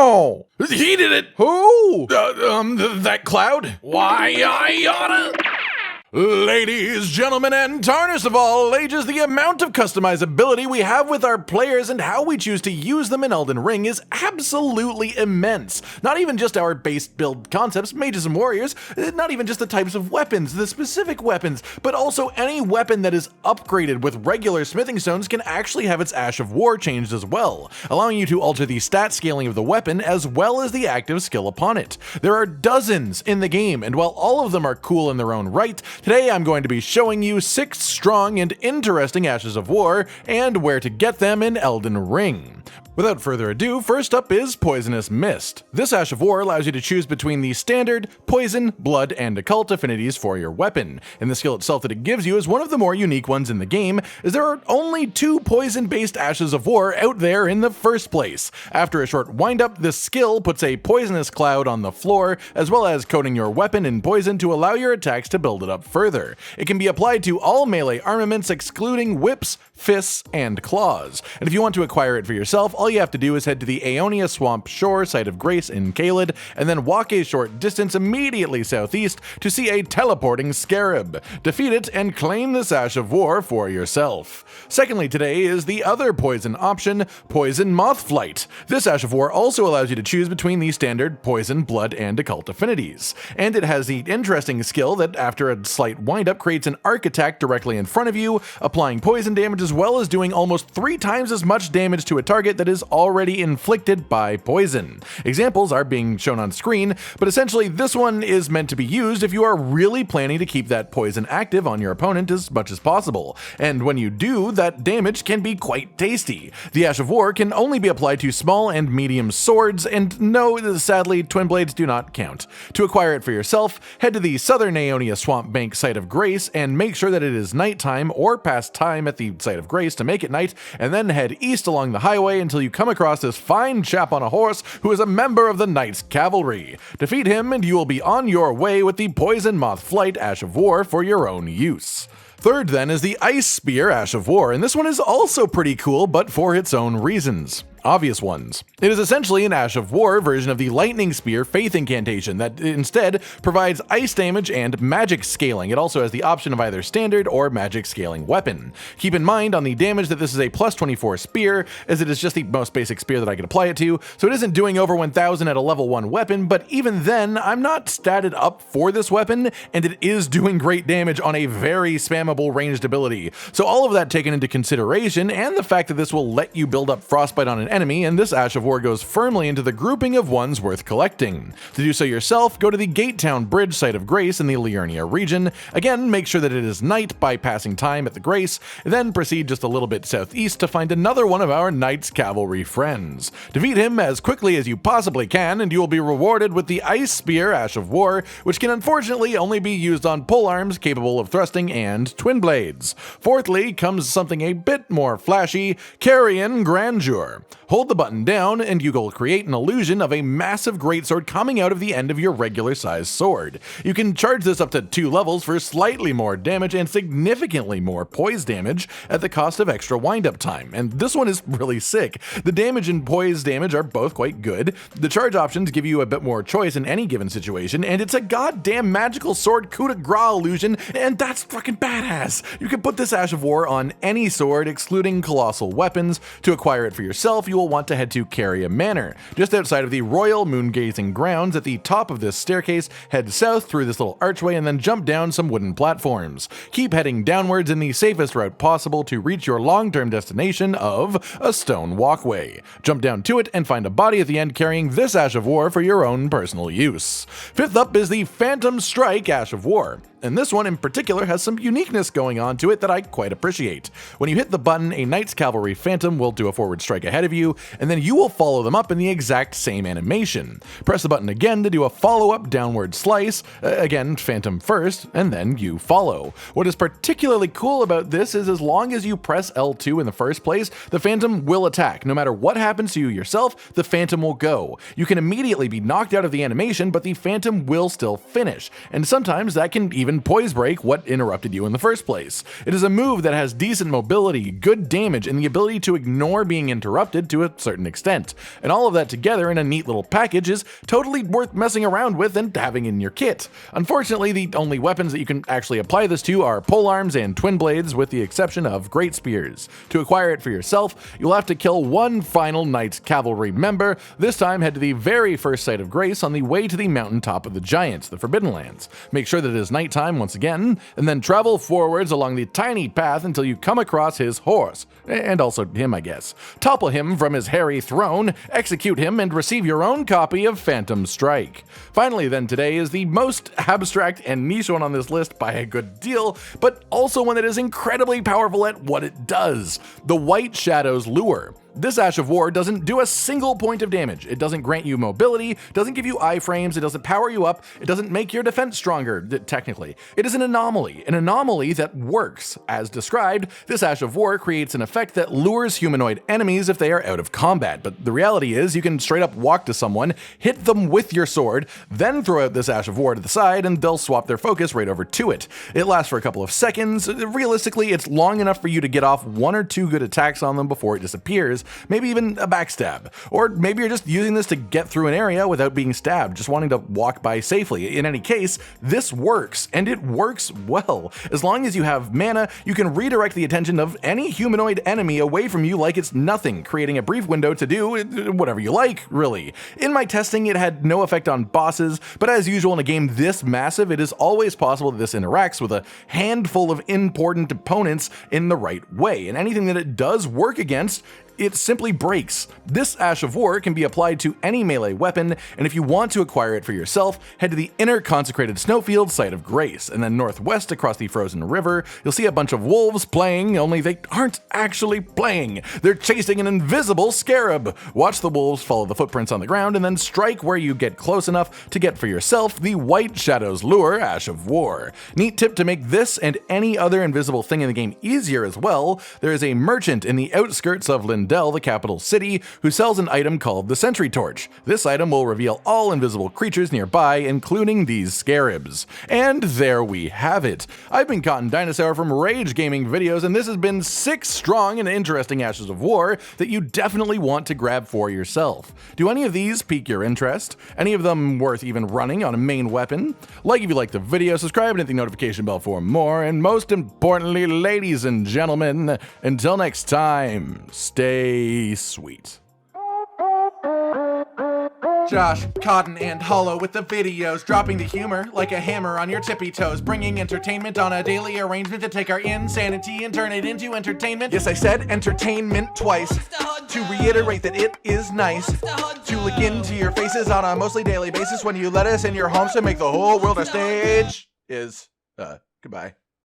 No! He did it! Who? That cloud? Why, I oughta... Ladies, gentlemen, and tarnished of all ages, the amount of customizability we have with our players and how we choose to use them in Elden Ring is absolutely immense. Not even just our base build concepts, mages and warriors, not even just the types of weapons, the specific weapons, but also any weapon that is upgraded with regular smithing stones can actually have its Ash of War changed as well, allowing you to alter the stat scaling of the weapon as well as the active skill upon it. There are dozens in the game, and while all of them are cool in their own right, today I'm going to be showing you 6 strong and interesting Ashes of War and where to get them in Elden Ring. Without further ado, first up is Poisonous Mist. This Ash of War allows you to choose between the standard, poison, blood, and occult affinities for your weapon, and the skill itself that it gives you is one of the more unique ones in the game, as there are only 2 poison-based Ashes of War out there in the first place. After a short wind-up, this skill puts a poisonous cloud on the floor, as well as coating your weapon in poison to allow your attacks to build it up further. It can be applied to all melee armaments excluding whips, fists, and claws, and if you want to acquire it for yourself, all you have to do is head to the Aeonia Swamp Shore Site of Grace in Caelid, and then walk a short distance immediately southeast to see a teleporting scarab. Defeat it and claim this Ash of War for yourself. Secondly, today is the other poison option, Poison Moth Flight. This Ash of War also allows you to choose between the standard poison, blood, and occult affinities, and it has the interesting skill that after a slight windup creates an arc attack directly in front of you, applying poison damage as well as doing almost 3 times as much damage to a target that is already inflicted by poison. Examples are being shown on screen, but essentially this one is meant to be used if you are really planning to keep that poison active on your opponent as much as possible, and when you do, that damage can be quite tasty. The Ash of War can only be applied to small and medium swords, and no, sadly, twin blades do not count. To acquire it for yourself, head to the Southern Aeonia Swamp Bank Site of Grace and make sure that it is nighttime or past time at the Site of Grace to make it night, and then head east along the highway until you come across this fine chap on a horse who is a member of the Knights Cavalry. Defeat him and you will be on your way with the Poison Moth Flight Ash of War for your own use. Third then is the Ice Spear Ash of War, and this one is also pretty cool, but for its own reasons. Obvious ones. It is essentially an Ash of War version of the Lightning Spear Faith Incantation that instead provides ice damage and magic scaling. It also has the option of either standard or magic scaling weapon. Keep in mind on the damage that this is a plus 24 spear, as it is just the most basic spear that I can apply it to, so it isn't doing over 1000 at a level 1 weapon, but even then, I'm not statted up for this weapon, and it is doing great damage on a very spammable ranged ability. So all of that taken into consideration, and the fact that this will let you build up Frostbite on an enemy, and this Ash of War goes firmly into the grouping of ones worth collecting. To do so yourself, go to the Gatetown Bridge Site of Grace in the Liurnia region. Again, make sure that it is night by passing time at the Grace, then proceed just a little bit southeast to find another one of our Knights Cavalry friends. Defeat him as quickly as you possibly can, and you will be rewarded with the Ice Spear Ash of War, which can unfortunately only be used on polearms capable of thrusting and twin blades. Fourthly comes something a bit more flashy, Carian Grandeur. Hold the button down and you will create an illusion of a massive greatsword coming out of the end of your regular sized sword. You can charge this up to 2 levels for slightly more damage and significantly more poise damage at the cost of extra wind-up time, and this one is really sick. The damage and poise damage are both quite good, the charge options give you a bit more choice in any given situation, and it's a goddamn magical sword coup de grace illusion, and that's fucking badass! You can put this Ash of War on any sword excluding colossal weapons. To acquire it for yourself, you will want to head to Caria Manor. Just outside of the Royal Moongazing Grounds, at the top of this staircase, head south through this little archway and then jump down some wooden platforms. Keep heading downwards in the safest route possible to reach your long-term destination of a stone walkway. Jump down to it and find a body at the end carrying this Ash of War for your own personal use. Fifth up is the Phantom Strike Ash of War, and this one in particular has some uniqueness going on to it that I quite appreciate. When you hit the button, a Knights Cavalry Phantom will do a forward strike ahead of you, and then you will follow them up in the exact same animation. Press the button again to do a follow-up downward slice, again Phantom first, and then you follow. What is particularly cool about this is as long as you press L2 in the first place, the Phantom will attack. No matter what happens to you yourself, the Phantom will go. You can immediately be knocked out of the animation, but the Phantom will still finish, and sometimes that can even weapon Poise Break what interrupted you in the first place. It is a move that has decent mobility, good damage, and the ability to ignore being interrupted to a certain extent. And all of that together in a neat little package is totally worth messing around with and having in your kit. Unfortunately, the only weapons that you can actually apply this to are polearms and twin blades, with the exception of great spears. To acquire it for yourself, you'll have to kill one final Knights Cavalry member. This time, head to the very first site of grace on the way to the mountaintop of the Giants, the Forbidden Lands. Make sure that it is nighttime once again, and then travel forwards along the tiny path until you come across his horse. And also him, I guess. Topple him from his hairy throne, execute him, and receive your own copy of Phantom Strike. Finally then, today is the most abstract and niche one on this list by a good deal, but also one that is incredibly powerful at what it does. The White Shadow's Lure. This Ash of War doesn't do a single point of damage. It doesn't grant you mobility, doesn't give you iframes, it doesn't power you up, it doesn't make your defense stronger, technically. It is an anomaly that works. As described, this Ash of War creates an effect that lures humanoid enemies if they are out of combat, but the reality is you can straight up walk to someone, hit them with your sword, then throw out this Ash of War to the side and they'll swap their focus right over to it. It lasts for a couple of seconds. Realistically, it's long enough for you to get off one or two good attacks on them before it disappears. Maybe even a backstab. Or maybe you're just using this to get through an area without being stabbed, just wanting to walk by safely. In any case, this works, and it works well. As long as you have mana, you can redirect the attention of any humanoid enemy away from you like it's nothing, creating a brief window to do whatever you like, really. In my testing, it had no effect on bosses, but as usual in a game this massive, it is always possible that this interacts with a handful of important opponents in the right way, and anything that it does work against, it simply breaks. This Ash of War can be applied to any melee weapon, and if you want to acquire it for yourself, head to the inner consecrated snowfield site of grace, and then northwest across the frozen river, you'll see a bunch of wolves playing, only they aren't actually playing. They're chasing an invisible scarab. Watch the wolves follow the footprints on the ground, and then strike where you get close enough to get for yourself the White Shadow's Lure Ash of War. Neat tip to make this and any other invisible thing in the game easier as well, there is a merchant in the outskirts of Lindell, the capital city, who sells an item called the Sentry Torch. This item will reveal all invisible creatures nearby, including these scarabs. And there we have it. I've been Cotton Dinosaur from Rage Gaming Videos, and this has been 6 strong and interesting Ashes of War that you definitely want to grab for yourself. Do any of these pique your interest? Any of them worth even running on a main weapon? Like if you liked the video, subscribe and hit the notification bell for more, and most importantly, ladies and gentlemen, until next time, stay sweet. Josh, Cotton, and Hollow with the videos, dropping the humor like a hammer on your tippy toes, bringing entertainment on a daily arrangement to take our insanity and turn it into entertainment. Yes, I said entertainment twice, to reiterate that it is nice to look into your faces on a mostly daily basis when you let us in your homes to make the whole world our stage. Goodbye.